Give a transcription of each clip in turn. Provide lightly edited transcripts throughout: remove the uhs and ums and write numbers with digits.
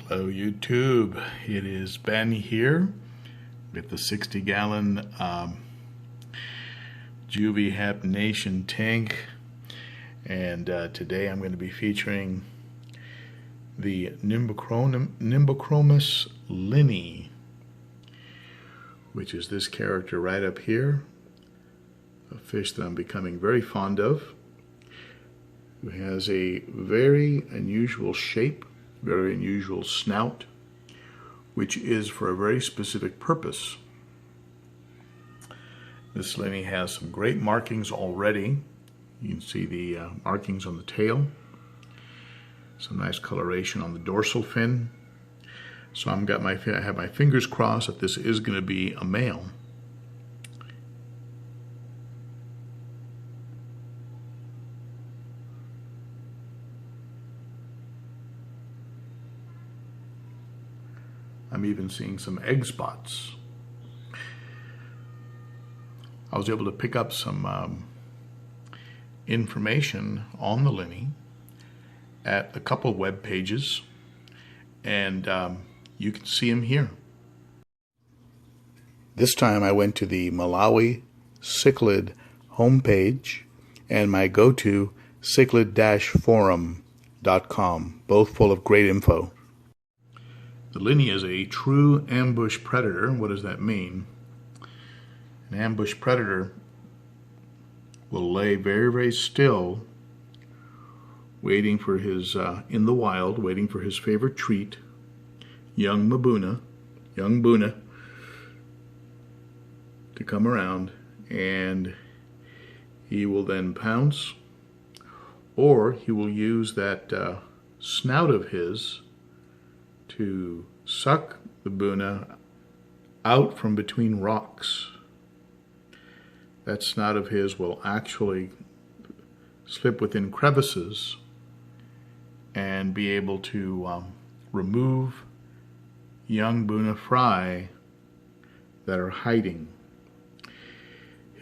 Hello YouTube, it is Ben here with the 60-gallon Juvie Hapnation tank, and today I'm going to be featuring the Nimbochromis linni, which is this character right up here, a fish that I'm becoming very fond of, who has a very unusual shape, very unusual snout, which is for a very specific purpose. This linni has some great markings already. You can see the markings on the tail, some nice coloration on the dorsal fin. So I have my fingers crossed that this is going to be a male. I'm even seeing some egg spots. I was able to pick up some information on the linni at a couple web pages, and you can see them here. This time I went to the Cichlid homepage and my go-to cichlid-forum.com, both full of great info. The linni is a true ambush predator. What does that mean? An ambush predator will lay very, very still, waiting for his, in the wild, waiting for his favorite treat, young Buna, to come around, and he will then pounce, or he will use that snout of his to suck the Buna out from between rocks. That snout of his will actually slip within crevices and be able to remove young Buna fry that are hiding.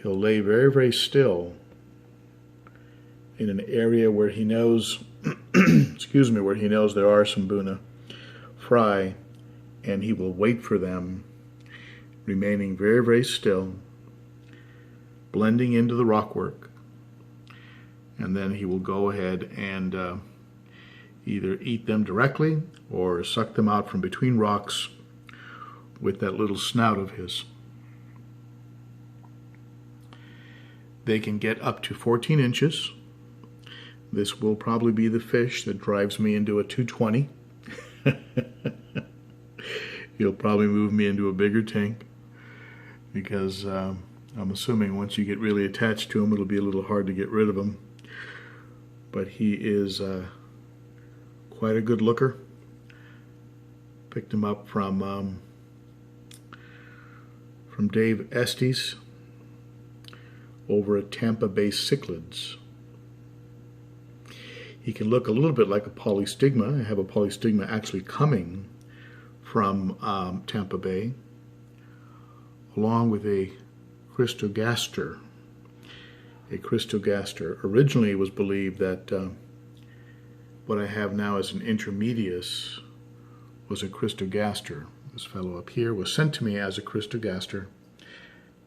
He'll lay very, very still in an area where he knows, where he knows there are some Buna fry, and he will wait for them, remaining very, very still, blending into the rockwork, and then he will go ahead and either eat them directly or suck them out from between rocks with that little snout of his. They can get up to 14 inches. This will probably be the fish that drives me into a 220. He'll probably move me into a bigger tank, because I'm assuming once you get really attached to him, it'll be a little hard to get rid of him. But he is quite a good looker. Picked him up from Dave Estes over at Tampa-based Cichlids. He can look a little bit like a polystigma. I have a polystigma actually coming from Tampa Bay, along with a Christogaster. A Christogaster. Originally it was believed that what I have now as an intermedius was a Christogaster. This fellow up here was sent to me as a Christogaster,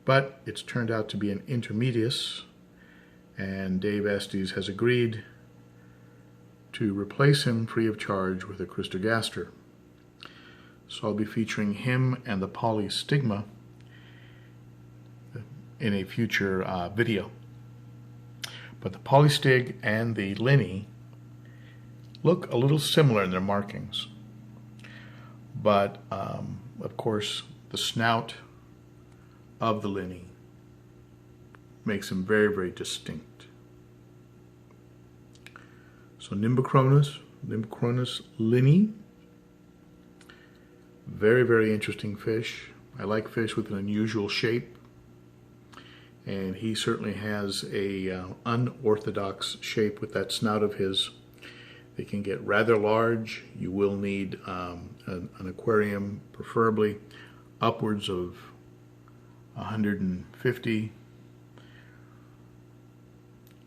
but it's turned out to be an intermedius, and Dave Estes has agreed to replace him free of charge with a Christogaster. So I'll be featuring him and the polystigma in a future video. But the polystig and the linni look a little similar in their markings. But of course, the snout of the linni makes him very, very distinct. So Nimbochromis linni, very, very interesting fish. I like fish with an unusual shape, and he certainly has a unorthodox shape with that snout of his. They can get rather large. You will need an aquarium, preferably upwards of 150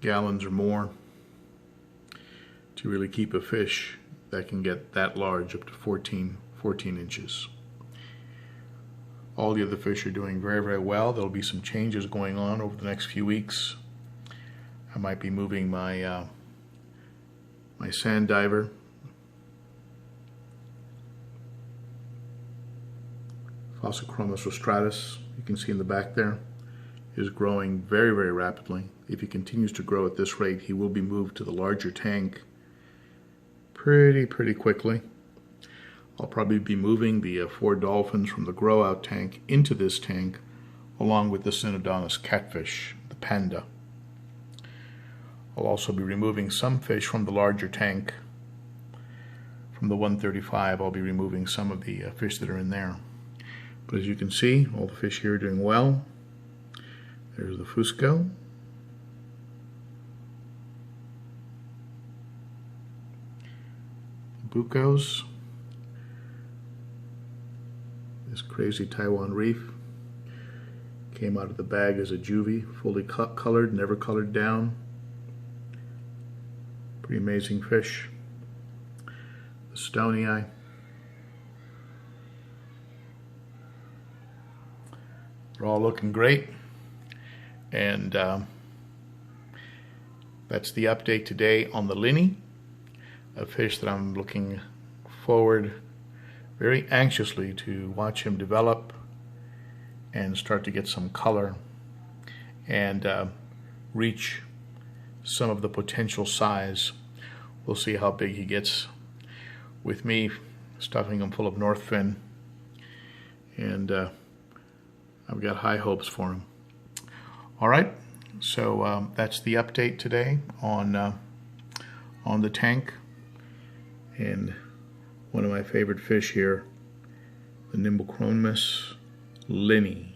gallons or more, to really keep a fish that can get that large, up to 14 inches. All the other fish are doing very, very well. There'll be some changes going on over the next few weeks. I might be moving my my sand diver, Haplochromis rostratus, you can see in the back there, is growing very, very rapidly. If he continues to grow at this rate, he will be moved to the larger tank pretty quickly. I'll probably be moving the 4 dolphins from the grow-out tank into this tank, along with the Synodontis catfish, the panda. I'll also be removing some fish from the larger tank. From the 135, I'll be removing some of the fish that are in there. But as you can see, all the fish here are doing well. There's the Fusco. Bucos. This crazy Taiwan reef came out of the bag as a juvie, fully colored, never colored down. Pretty amazing fish. The stony eye. They're all looking great, and that's the update today on the linni, a fish that I'm looking forward very anxiously to watch him develop and start to get some color and reach some of the potential size. We'll see how big he gets with me stuffing him full of North Fin, and I've got high hopes for him. All right, so that's the update today on the tank, and one of my favorite fish here, the Nimbochromis linni.